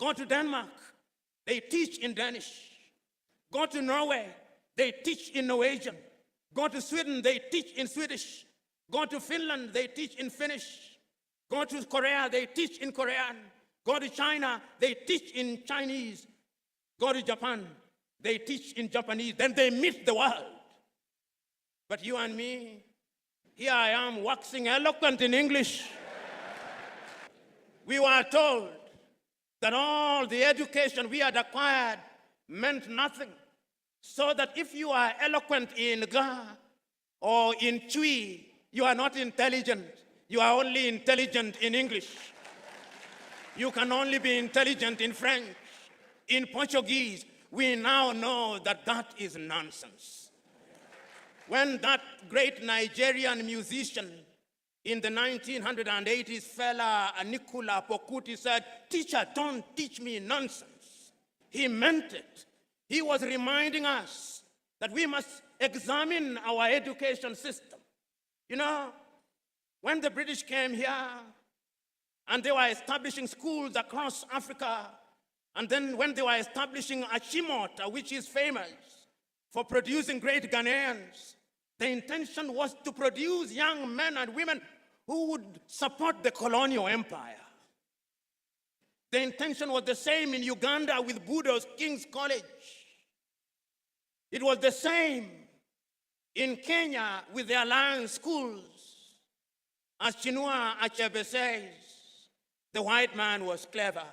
Go to Denmark, they teach in Danish. Go to Norway, they teach in Norwegian. Go to Sweden, they teach in Swedish. Go to Finland, they teach in Finnish. Go to Korea, they teach in Korean. Go to China, they teach in Chinese. Go to Japan, they teach in Japanese. Then they meet the world. But you and me, here I am waxing eloquent in English. We were told that all the education we had acquired meant nothing. So that if you are eloquent in Ga or in Twi, you are not intelligent. You are only intelligent in English. You can only be intelligent in French, in Portuguese. We now know that that is nonsense. When that great Nigerian musician in the 1980s, fella Nicola Pokuti said, "Teacher, don't teach me nonsense." He meant it. He was reminding us that we must examine our education system. You know, when the British came here and they were establishing schools across Africa, and then when they were establishing Achimota, which is famous for producing great Ghanaians, the intention was to produce young men and women who would support the colonial empire. The intention was the same in Uganda with Budo's King's College. It was the same in Kenya with the Alliance schools. As Chinua Achebe says, the white man was clever.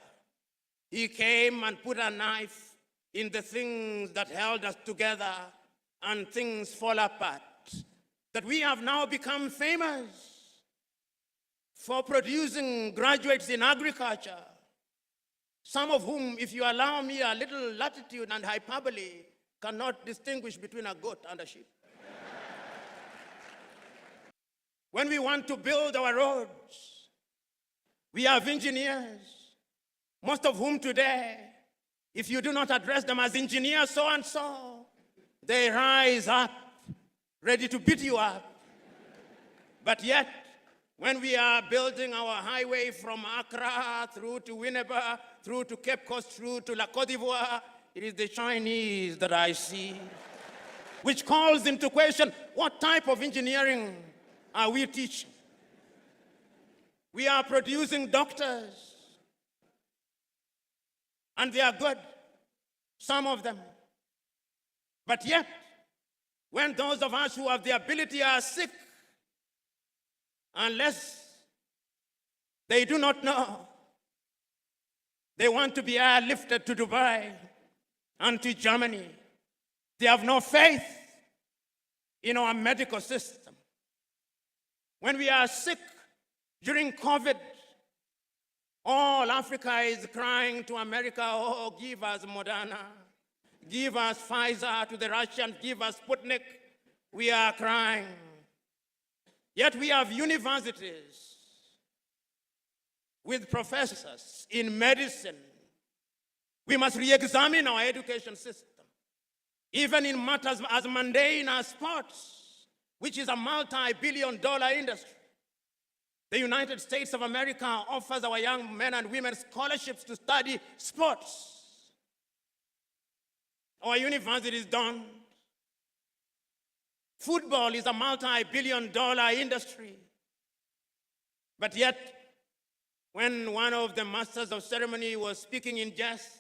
He came and put a knife in the things that held us together, and things fall apart. That we have now become famous for producing graduates in agriculture, some of whom, if you allow me a little latitude and hyperbole, cannot distinguish between a goat and a sheep. When we want to build our roads, we have engineers, most of whom today, if you do not address them as engineers so-and-so, they rise up, ready to beat you up. But yet, when we are building our highway from Accra through to Winneba, through to Cape Coast, through to La Côte d'Ivoire, it is the Chinese that I see, which calls into question, what type of engineering are we teaching? We are producing doctors, and they are good, some of them. But yet, when those of us who have the ability are sick, unless they do not know, they want to be airlifted to Dubai and to Germany. They have no faith in our medical system. When we are sick during COVID, all Africa is crying to America, "Oh, give us Moderna, give us Pfizer," to the Russians, "Give us Sputnik." We are crying. Yet we have universities with professors in medicine. We must re-examine our education system, even in matters as mundane as sports, which is a multi-billion-dollar industry. The United States of America offers our young men and women scholarships to study sports. Our universities don't. Football is a multi-billion-dollar industry. But yet, when one of the masters of ceremony was speaking in jest,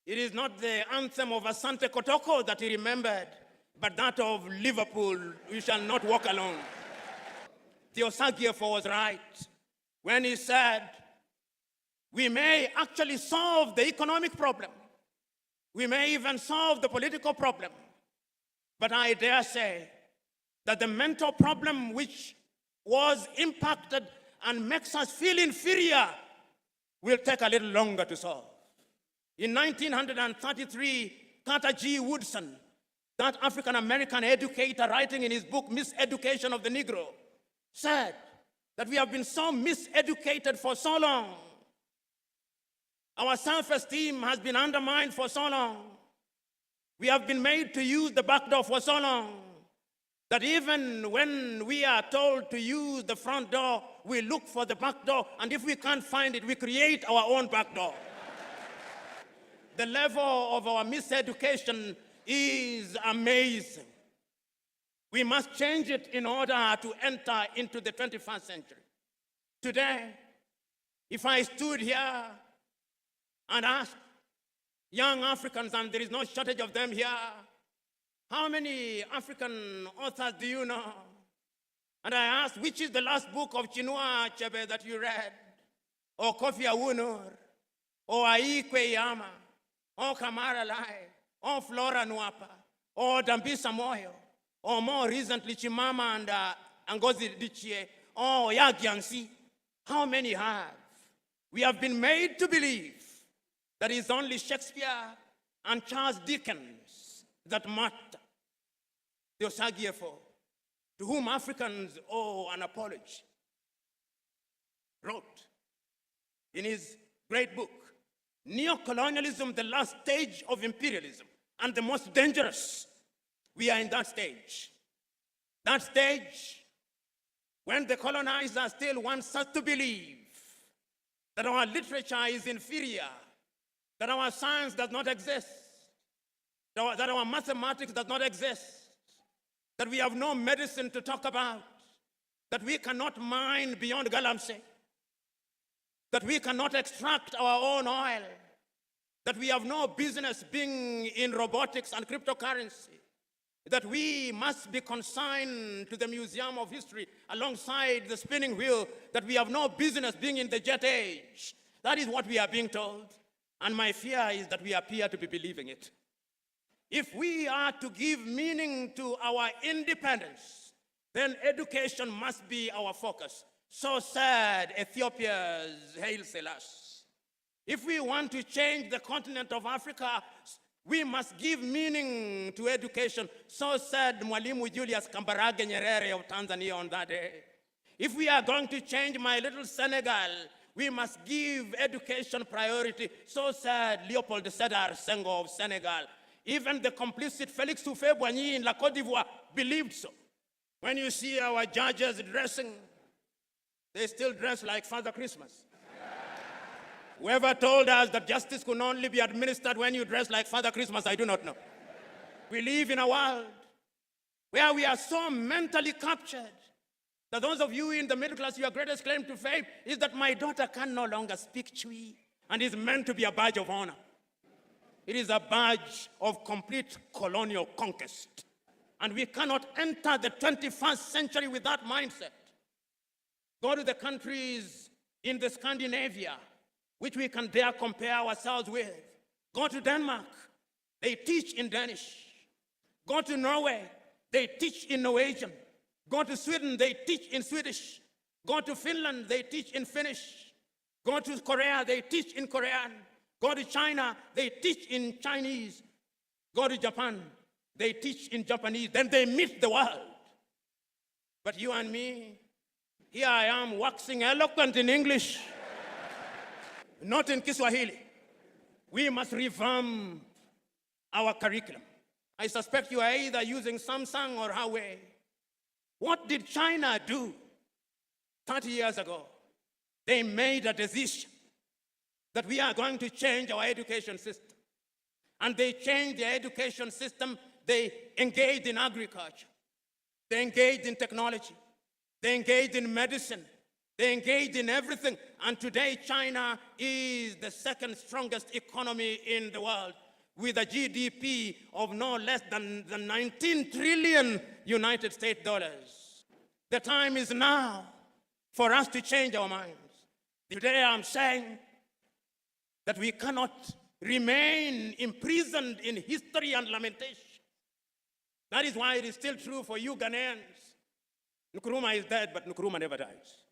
it is not the anthem of Asante Kotoko that he remembered, but that of Liverpool, "We shall not walk alone." Theosagiefo was right when he said, we may actually solve the economic problem. We may even solve the political problem. But I dare say that the mental problem which was impacted and makes us feel inferior will take a little longer to solve. In 1933, Carter G. Woodson, that African-American educator writing in his book, Miseducation of the Negro, said that we have been so miseducated for so long. Our self-esteem has been undermined for so long. We have been made to use the back door for so long that even when we are told to use the front door, we look for the back door, and if we can't find it, we create our own back door. the level of our miseducation is amazing. We must change it in order to enter into the 21st century. Today, if I stood here and asked young Africans, and there is no shortage of them here, how many African authors do you know? And I asked, which is the last book of Chinua Achebe that you read? Or Kofi Awunor? Or Aikwe Yama? Or Kamara Lai? Or Flora Nwapa? Or Dambisa Moyo? Or more recently, Chimama and Ngozi Adichie? Or Yagiansi? How many have? We have been made to believe that it's only Shakespeare and Charles Dickens that matter. The Osagyefo, to whom Africans owe an apology, wrote in his great book, Neocolonialism, the last stage of imperialism, and the most dangerous. We are in that stage. That stage when the colonizer still wants us to believe that our literature is inferior, that our science does not exist, that our mathematics does not exist, that we have no medicine to talk about, that we cannot mine beyond Galamsey, that we cannot extract our own oil, that we have no business being in robotics and cryptocurrency, that we must be consigned to the Museum of History alongside the spinning wheel, that we have no business being in the jet age. That is what we are being told. And my fear is that we appear to be believing it. If we are to give meaning to our independence, then education must be our focus. So said Ethiopia's Haile Selassie. If we want to change the continent of Africa, we must give meaning to education. So said Mwalimu Julius Kambarage Nyerere of Tanzania on that day. If we are going to change my little Senegal, we must give education priority. So said Leopold Sédar Senghor of Senegal. Even the complicit Félix Houphouët-Boigny in La Côte d'Ivoire believed so. When you see our judges dressing, they still dress like Father Christmas. Whoever told us that justice could only be administered when you dress like Father Christmas, I do not know. We live in a world where we are so mentally captured that those of you in the middle class, your greatest claim to fame is that my daughter can no longer speak Chui and is meant to be a badge of honor. It is a badge of complete colonial conquest. And we cannot enter the 21st century with that mindset. Go to the countries in the Scandinavia, which we can dare compare ourselves with. Go to Denmark, they teach in Danish. Go to Norway, they teach in Norwegian. Go to Sweden, they teach in Swedish. Go to Finland, they teach in Finnish. Go to Korea, they teach in Korean. Go to China, they teach in Chinese. Go to Japan, they teach in Japanese. Then they meet the world. But you and me, here I am waxing eloquent in English, not in Kiswahili. We must revamp our curriculum. I suspect you are either using Samsung or Huawei. What did China do 30 years ago? They made a decision that we are going to change our education system. And they changed their education system. They engaged in agriculture. They engaged in technology. They engaged in medicine. They engaged in everything. And today, China is the second strongest economy in the world, with a GDP of no less than 19 trillion United States dollars. The time is now for us to change our minds. Today, I'm saying that we cannot remain imprisoned in history and lamentation. That is why it is still true for you Ghanaians. Nkrumah is dead, but Nkrumah never dies.